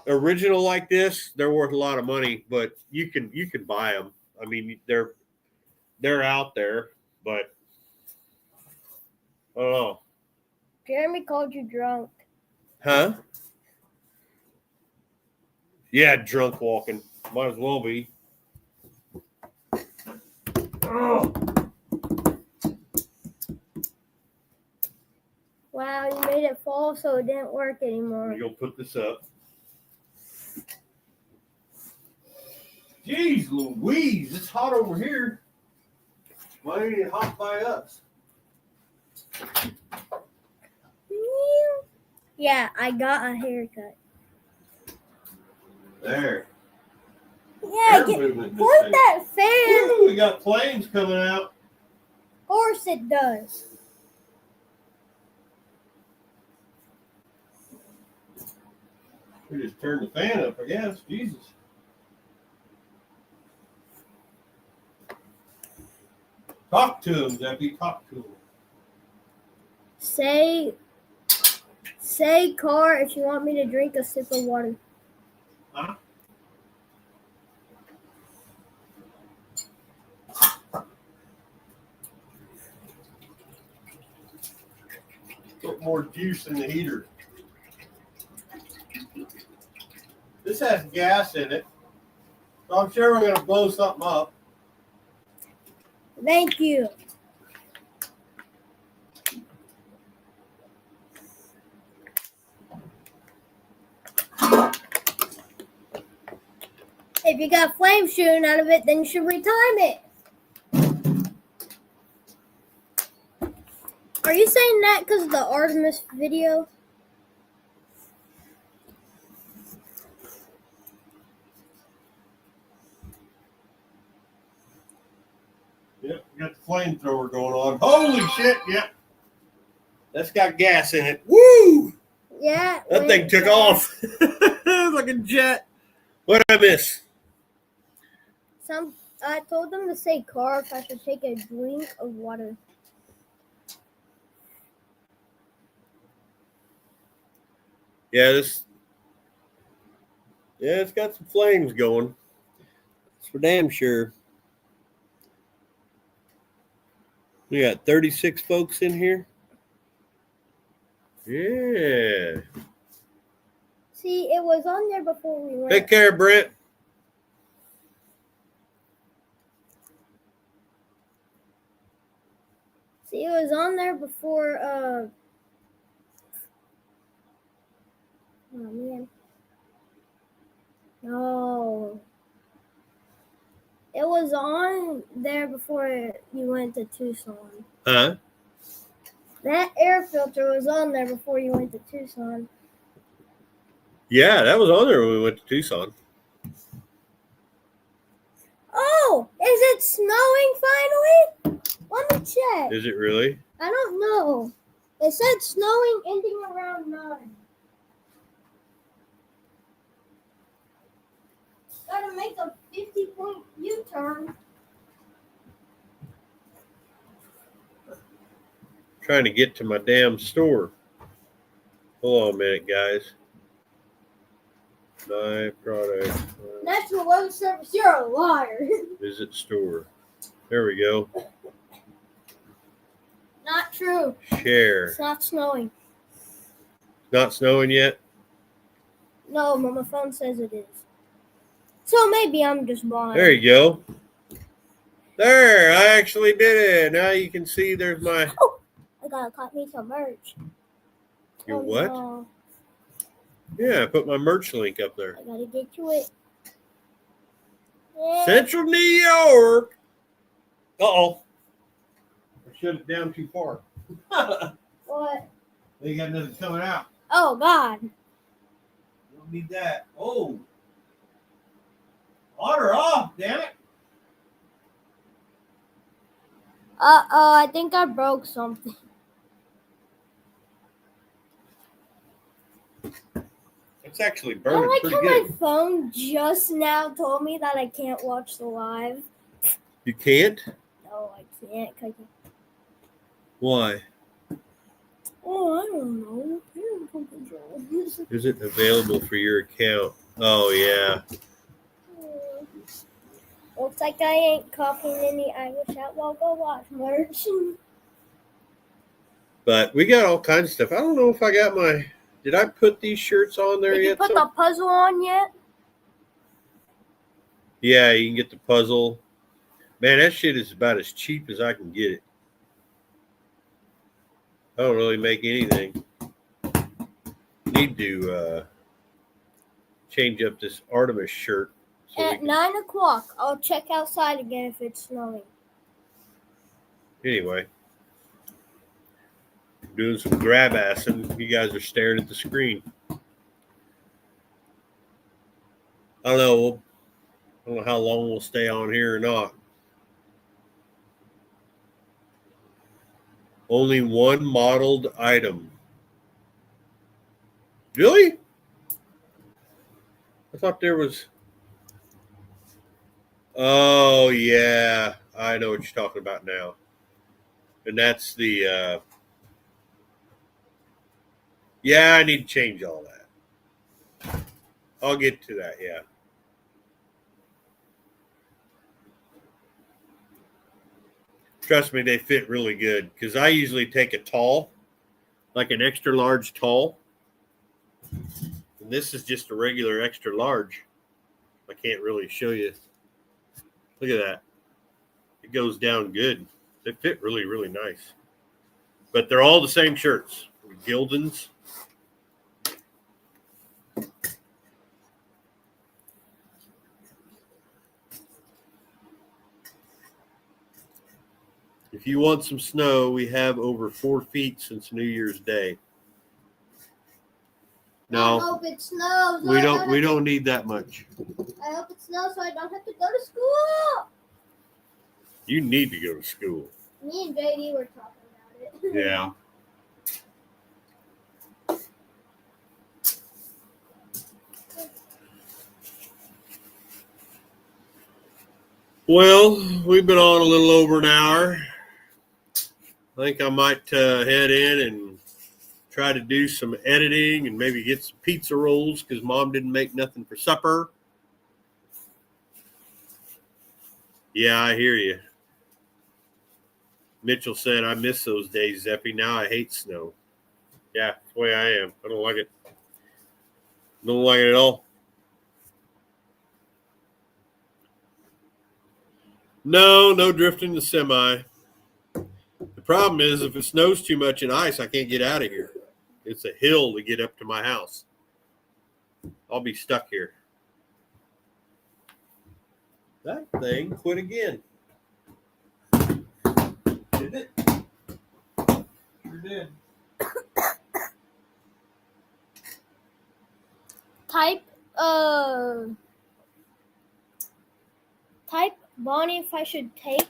original like this, they're worth a lot of money, but you can buy them. I mean, they're out there, but I don't know. Jeremy called you drunk. Huh? Yeah, drunk walking. Might as well be. Oh. Wow, you made it fall so it didn't work anymore. I'm going to put this up. Jeez Louise, it's hot over here. Why ain't it hot by us? Yeah, I got a haircut. There. Yeah, point that fan. Woo, we got flames coming out. Of course it does. We just turned the fan up, I guess. Jesus. Talk to him, Zeppy. Talk to him. Say, car, if you want me to drink a sip of water. Huh? Put more juice in the heater. This has gas in it, so I'm sure we're going to blow something up. Thank you. If you got flames shooting out of it, then you should retime it. Are you saying that because of the Artemis video? Yep, we got the flamethrower going on. Holy shit, yep. That's got gas in it. Woo! Yeah. That thing took off. Like a jet. What did I miss? I told them to say car if I should take a drink of water. Yeah, it's got some flames going. That's for damn sure. We got 36 folks in here. Yeah. See, it was on there before we went. Take care, Brent. See, it was on there before, oh man. No. It was on there before you went to Tucson. Huh? That air filter was on there before you went to Tucson. Yeah, that was on there when we went to Tucson. Oh, is it snowing finally? Let me check. Is it really? I don't know. It said snowing ending around 9. Gotta make a 50-point U-turn. Trying to get to my damn store. Hold on a minute, guys. My product. National Weather Service, you're a liar. Visit store. There we go. Not true. Share. It's not snowing. Not snowing yet? No, but my phone says it is. So maybe I'm just blind. There you go. There, I actually did it. Now you can see there's my. Oh, I gotta cut me some merch. Your what? No. Yeah, I put my merch link up there. I gotta get to it. Yeah. Central New York. Uh-oh. I shut it down too far. What? They got nothing coming out. Oh, God. Don't need that. Oh. On or off, damn it. Uh-oh, I think I broke something. It's actually I burning like pretty how good. my phone just now told me that I can't watch the live. You can't? No, I can't. Why? Oh, I don't know. Parental controls. Is it available for your account? Oh, yeah. Looks like I ain't copying any Irish Outlaw Go Watch merch. But we got all kinds of stuff. I don't know if I got my. Did I put these shirts on there Did you yet? put the puzzle on yet? Yeah, you can get the puzzle. Man, that shit is about as cheap as I can get it. I don't really make anything. Need to change up this Artemis shirt. So At 9 o'clock, I'll check outside again if it's snowing. Anyway, doing some grab assing. You guys are staring at the screen. I don't know. I don't know how long we'll stay on here or not. Only one modeled item. Really? I thought there was. Oh, yeah. I know what you're talking about now. And that's the. Yeah, I need to change all that. I'll get to that, yeah. Trust me, they fit really good because I usually take a tall, like an extra large tall. And this is just a regular extra large. I can't really show you. Look at that. It goes down good. They fit really, really nice. But they're all the same shirts. Gildan's. If you want some snow, we have over 4 feet since New Year's Day. I hope it snows. We don't need that much. I hope it snows so I don't have to go to school. You need to go to school. Me and JD were talking about it. Yeah. Well, we've been on a little over an hour. I think I might head in and try to do some editing and maybe get some pizza rolls because Mom didn't make nothing for supper. Yeah, I hear you. Mitchell said, I miss those days, Zeppy. Now I hate snow. Yeah, that's the way I am. I don't like it. Don't like it at all. No drifting the semi. The problem is if it snows too much in ice, I can't get out of here. It's a hill to get up to my house. I'll be stuck here. That thing quit again. Did it? Sure did. Type Bonnie if I should take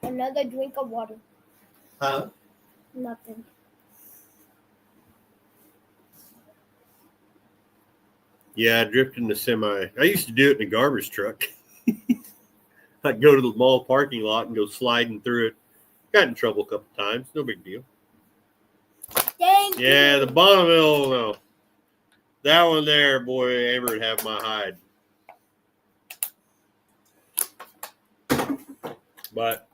another drink of water. Huh? Nothing. Yeah, I drifted in the semi. I used to do it in a garbage truck. I'd go to the mall parking lot and go sliding through it. Got in trouble a couple times. No big deal. Dang. Yeah, the Bonneville, no. That one there, boy, Amber would have my hide. But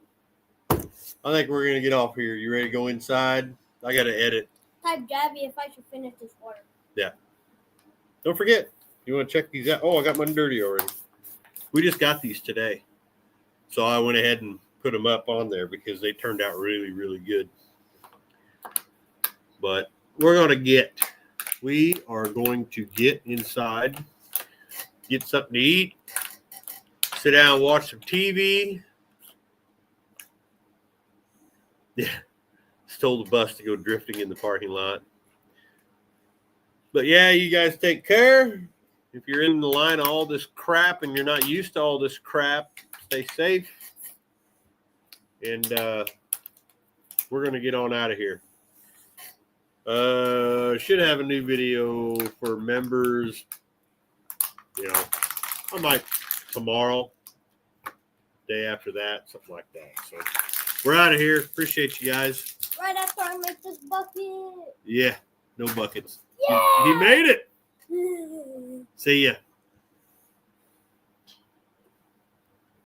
I think we're going to get off here. You ready to go inside? I got to edit. Type Gabby if I should finish this water. Yeah. Don't forget, you want to check these out. Oh, I got mine dirty already. We just got these today. So I went ahead and put them up on there because they turned out really, really good. But we are going to get inside, get something to eat, sit down and watch some TV. Yeah, stole the bus to go drifting in the parking lot. But yeah, you guys take care. If you're in the line of all this crap and you're not used to all this crap, stay safe. And we're going to get on out of here. Should have a new video for members. You know, I might tomorrow, day after that, something like that. So we're out of here. Appreciate you guys. Right after I make this bucket. Yeah, no buckets. Yeah! He made it. See ya.